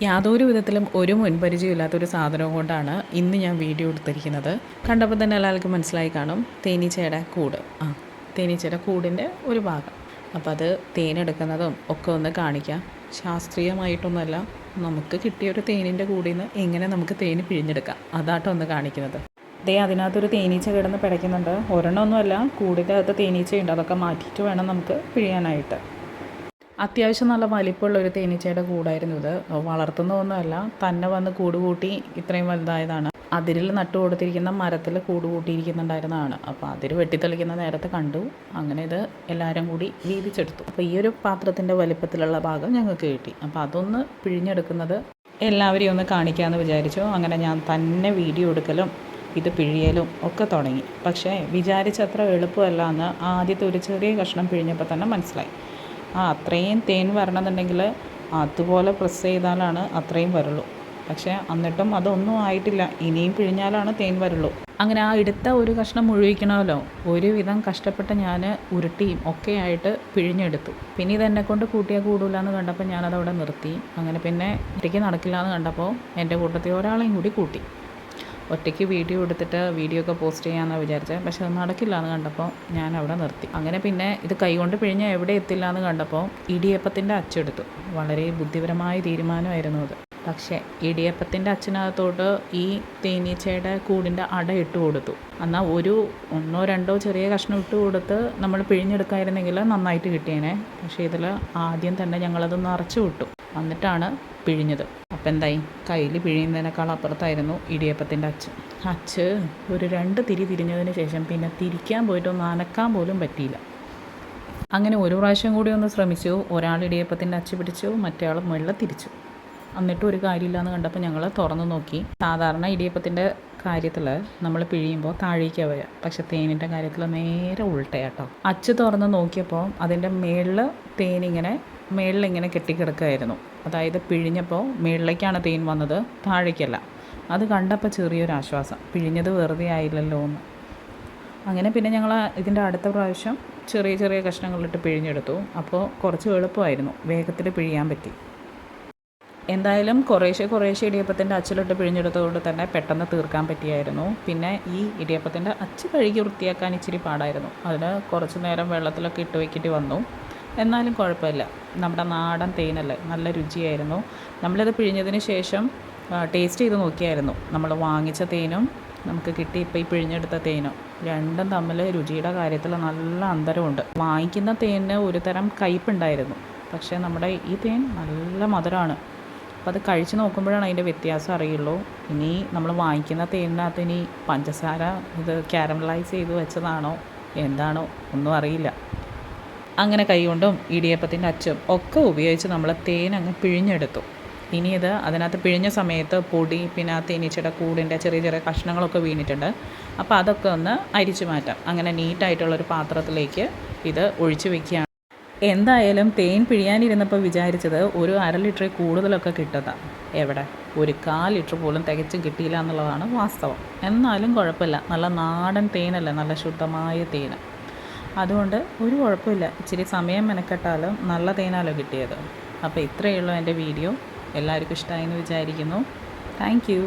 യാതൊരു വിധത്തിലും ഒരു മുൻപരിചയമില്ലാത്തൊരു സാധനം കൊണ്ടാണ് ഇന്ന് ഞാൻ വീഡിയോ എടുത്തിരിക്കുന്നത്. കണ്ടപ്പോൾ തന്നെ എല്ലാവർക്കും മനസ്സിലായി കാണും, തേനീച്ചയുടെ കൂട്. തേനീച്ചയുടെ കൂടിൻ്റെ ഒരു ഭാഗം. അപ്പോൾ അത് തേനെടുക്കുന്നതും ഒക്കെ ഒന്ന് കാണിക്കാം. ശാസ്ത്രീയമായിട്ടൊന്നുമല്ല, നമുക്ക് കിട്ടിയൊരു തേനിൻ്റെ കൂടിൽ നിന്ന് എങ്ങനെ നമുക്ക് തേന് പിഴിഞ്ഞെടുക്കാം, അതാട്ടോ ഒന്ന് കാണിക്കുന്നത്. അതിനകത്തൊരു തേനീച്ച കിടന്ന് പിടയ്ക്കുന്നുണ്ട്. ഒരെണ്ണമൊന്നുമല്ല, കൂടിൻ്റെ അകത്ത് തേനീച്ചയുണ്ട്. അതൊക്കെ മാറ്റിയിട്ട് വേണം നമുക്ക് പിഴിയാനായിട്ട്. അത്യാവശ്യം നല്ല വലിപ്പമുള്ള ഒരു തേനീച്ചയുടെ കൂടായിരുന്നു ഇത്. വളർത്തുന്നതൊന്നുമല്ല, തന്നെ വന്ന് കൂട് കൂട്ടി ഇത്രയും വലുതായതാണ്. അതിരിൽ നട്ടു കൊടുത്തിരിക്കുന്ന മരത്തിൽ കൂട് കൂട്ടിയിരിക്കുന്നുണ്ടായിരുന്നതാണ്. അപ്പോൾ അതിര് വെട്ടിത്തെളിക്കുന്ന നേരത്തെ കണ്ടു. അങ്ങനെ ഇത് എല്ലാവരും കൂടി വീതിച്ചെടുത്തു. അപ്പോൾ ഈ ഒരു പാത്രത്തിൻ്റെ വലിപ്പത്തിലുള്ള ഭാഗം ഞങ്ങൾക്ക് കിട്ടി. അപ്പോൾ അതൊന്ന് പിഴിഞ്ഞെടുക്കുന്നത് എല്ലാവരെയും ഒന്ന് കാണിക്കാമെന്ന് വിചാരിച്ചു. അങ്ങനെ ഞാൻ തന്നെ വീഡിയോ എടുക്കലും ഇത് പിഴിയലും ഒക്കെ തുടങ്ങി. പക്ഷേ വിചാരിച്ചത്ര എളുപ്പമല്ല എന്ന് ആദ്യത്തെ ഒരു ചെറിയ കഷ്ണം പിഴിഞ്ഞപ്പോൾ തന്നെ മനസ്സിലായി. അത്രയും തേൻ വരണമെന്നുണ്ടെങ്കിൽ അതുപോലെ പ്രസ് ചെയ്താലാണ് അത്രയും വരുള്ളൂ. പക്ഷേ എന്നിട്ടും അതൊന്നും ആയിട്ടില്ല. ഇനിയും പിഴിഞ്ഞാലാണ് തേൻ വരുള്ളൂ. അങ്ങനെ എടുത്ത ഒരു കഷ്ണം മുഴുവിക്കണമല്ലോ. ഒരുവിധം കഷ്ടപ്പെട്ട് ഞാൻ ഉരുട്ടിയും ഒക്കെ ആയിട്ട് പിഴിഞ്ഞെടുത്തു. പിന്നെ ഇതെന്നെക്കൊണ്ട് കൂട്ടിയാൽ കൂടില്ല എന്ന് കണ്ടപ്പോൾ ഞാനതവിടെ നിർത്തി. അങ്ങനെ പിന്നെ ഒറ്റയ്ക്ക് നടക്കില്ല എന്ന് കണ്ടപ്പോൾ എൻ്റെ കൂട്ടത്തിൽ ഒരാളെയും കൂടി കൂട്ടി. ഒറ്റയ്ക്ക് വീഡിയോ എടുത്തിട്ട് വീഡിയോ ഒക്കെ പോസ്റ്റ് ചെയ്യാമെന്നാണ് വിചാരിച്ചത്. പക്ഷെ അത് നടക്കില്ല എന്ന് കണ്ടപ്പോൾ ഞാൻ അവിടെ നിർത്തി. അങ്ങനെ പിന്നെ ഇത് കൈകൊണ്ട് പിഴിഞ്ഞാൽ എവിടെ എത്തില്ല എന്ന് കണ്ടപ്പോൾ ഇടിയപ്പത്തിൻ്റെ അച്ചെടുത്തു. വളരെ ബുദ്ധിപരമായ തീരുമാനമായിരുന്നു അത്. പക്ഷേ ഇടിയപ്പത്തിൻ്റെ അച്ചിനകത്തോട്ട് ഈ തേനീച്ചയുടെ കൂടിൻ്റെ അട ഇട്ട് കൊടുത്തു. എന്നാൽ ഒന്നോ രണ്ടോ ചെറിയ കഷ്ണം ഇട്ട് കൊടുത്ത് നമ്മൾ പിഴിഞ്ഞെടുക്കായിരുന്നെങ്കിൽ നന്നായിട്ട് കിട്ടിയേനെ. പക്ഷേ ഇതിൽ ആദ്യം തന്നെ ഞങ്ങളത് നിറച്ച് വിട്ടു. എന്നിട്ടാണ് പിഴിഞ്ഞത്. അപ്പം എന്തായി, കയ്യിൽ പിഴിയുന്നതിനേക്കാൾ അപ്പുറത്തായിരുന്നു ഇടിയപ്പത്തിൻ്റെ അച്ച്. ഒരു 2 തിരി തിരിഞ്ഞതിന് ശേഷം പിന്നെ തിരിക്കാൻ പോയിട്ടൊന്ന് അനക്കാൻ പോലും പറ്റിയില്ല. അങ്ങനെ ഒരു പ്രാവശ്യം കൂടി ഒന്ന് ശ്രമിച്ചു. ഒരാൾ ഇടിയപ്പത്തിൻ്റെ അച്ച് പിടിച്ചു, മറ്റേ ആൾ മുകളിൽ തിരിച്ചു. എന്നിട്ടും ഒരു കാര്യമില്ല എന്ന് കണ്ടപ്പോൾ ഞങ്ങൾ തുറന്നു നോക്കി. സാധാരണ ഇടിയപ്പത്തിൻ്റെ കാര്യത്തിൽ നമ്മൾ പിഴിയുമ്പോൾ താഴേക്കാണ് വരിക. പക്ഷെ തേനിൻ്റെ കാര്യത്തിൽ നേരെ ഉൾട്ടയാട്ടോ. അച്ച് തുറന്ന് നോക്കിയപ്പോൾ അതിൻ്റെ മേളിലിങ്ങനെ കെട്ടിക്കിടക്കുകയായിരുന്നു. അതായത് പിഴിഞ്ഞപ്പോൾ മേളിലേക്കാണ് തേൻ വന്നത്, താഴേക്കല്ല. അത് കണ്ടപ്പോൾ ചെറിയൊരു ആശ്വാസം, പിഴിഞ്ഞത് വെറുതെ ആയില്ലല്ലോ എന്ന്. അങ്ങനെ പിന്നെ ഞങ്ങൾ ഇതിൻ്റെ അടുത്ത പ്രാവശ്യം ചെറിയ ചെറിയ കഷ്ണങ്ങളിട്ട് പിഴിഞ്ഞെടുത്തു. അപ്പോൾ കുറച്ച് എളുപ്പമായിരുന്നു, വേഗത്തിൽ പിഴിയാൻ പറ്റി. എന്തായാലും കുറേശ്ശെ ഇടിയപ്പത്തിൻ്റെ അച്ചിലിട്ട് പിഴിഞ്ഞെടുത്തതുകൊണ്ട് തന്നെ പെട്ടെന്ന് തീർക്കാൻ പറ്റിയായിരുന്നു. പിന്നെ ഈ ഇടിയപ്പത്തിൻ്റെ അച്ച് കഴുകി വൃത്തിയാക്കാൻ ഇച്ചിരി പാടായിരുന്നു. അതിന് കുറച്ച് നേരം വെള്ളത്തിലൊക്കെ ഇട്ട് വയ്ക്കേണ്ടി വന്നു. എന്നാലും കുഴപ്പമില്ല, നമ്മുടെ നാടൻ തേനല്ലേ, നല്ല രുചിയായിരുന്നു. നമ്മളിത് പിഴിഞ്ഞതിന് ശേഷം ടേസ്റ്റ് ചെയ്ത് നോക്കിയായിരുന്നു. നമ്മൾ വാങ്ങിച്ച തേനും നമുക്ക് കിട്ടി ഇപ്പോൾ ഈ പിഴിഞ്ഞെടുത്ത തേനും രണ്ടും തമ്മിൽ രുചിയുടെ കാര്യത്തിൽ നല്ല അന്തരമുണ്ട്. വാങ്ങിക്കുന്ന തേനിന് ഒരു തരം കയ്പുണ്ടായിരുന്നു. പക്ഷേ നമ്മുടെ ഈ തേൻ നല്ല മധുരമാണ്. അപ്പോൾ അത് കഴിച്ച് നോക്കുമ്പോഴാണ് അതിൻ്റെ വ്യത്യാസം അറിയുള്ളൂ. ഇനി നമ്മൾ വാങ്ങിക്കുന്ന തേനിനകത്ത് ഇനി പഞ്ചസാര ഇത് കാരമലൈസ് ചെയ്ത് വെച്ചതാണോ എന്താണോ ഒന്നും അറിയില്ല. അങ്ങനെ കൈകൊണ്ടും ഇടിയപ്പത്തിൻ്റെ അച്ചും ഒക്കെ ഉപയോഗിച്ച് നമ്മൾ തേൻ അങ്ങ് പിഴിഞ്ഞെടുത്തു. ഇനി ഇത് അതിനകത്ത് പിഴിഞ്ഞ സമയത്ത് പൊടി, പിന്നെ ആ തേനീച്ചയുടെ കൂടിൻ്റെ ചെറിയ ചെറിയ കഷ്ണങ്ങളൊക്കെ വീണിട്ടുണ്ട്. അപ്പോൾ അതൊക്കെ ഒന്ന് അരിച്ചു മാറ്റാം. അങ്ങനെ നീറ്റായിട്ടുള്ളൊരു പാത്രത്തിലേക്ക് ഇത് ഒഴിച്ച് വയ്ക്കുകയാണ്. എന്തായാലും തേൻ പിഴിയാനിരുന്നപ്പോൾ വിചാരിച്ചത് ഒരു 1/2 ലിറ്റർ കൂടുതലൊക്കെ കിട്ടുന്നതാണ്. എവിടെ, ഒരു 1/4 ലിറ്റർ പോലും തികച്ചും കിട്ടിയില്ല എന്നുള്ളതാണ് വാസ്തവം. എന്നാലും കുഴപ്പമില്ല, നല്ല നാടൻ തേനല്ലേ, നല്ല ശുദ്ധമായ തേൻ. അതുകൊണ്ട് ഒരു കുഴപ്പമില്ല. ഇച്ചിരി സമയം മെനക്കെട്ടാലും നല്ല തേനാലോ കിട്ടിയത്. അപ്പോൾ ഇത്രയേ ഉള്ളൂ എൻ്റെ വീഡിയോ. എല്ലാവർക്കും ഇഷ്ടമായെന്ന് വിചാരിക്കുന്നു. Thank you.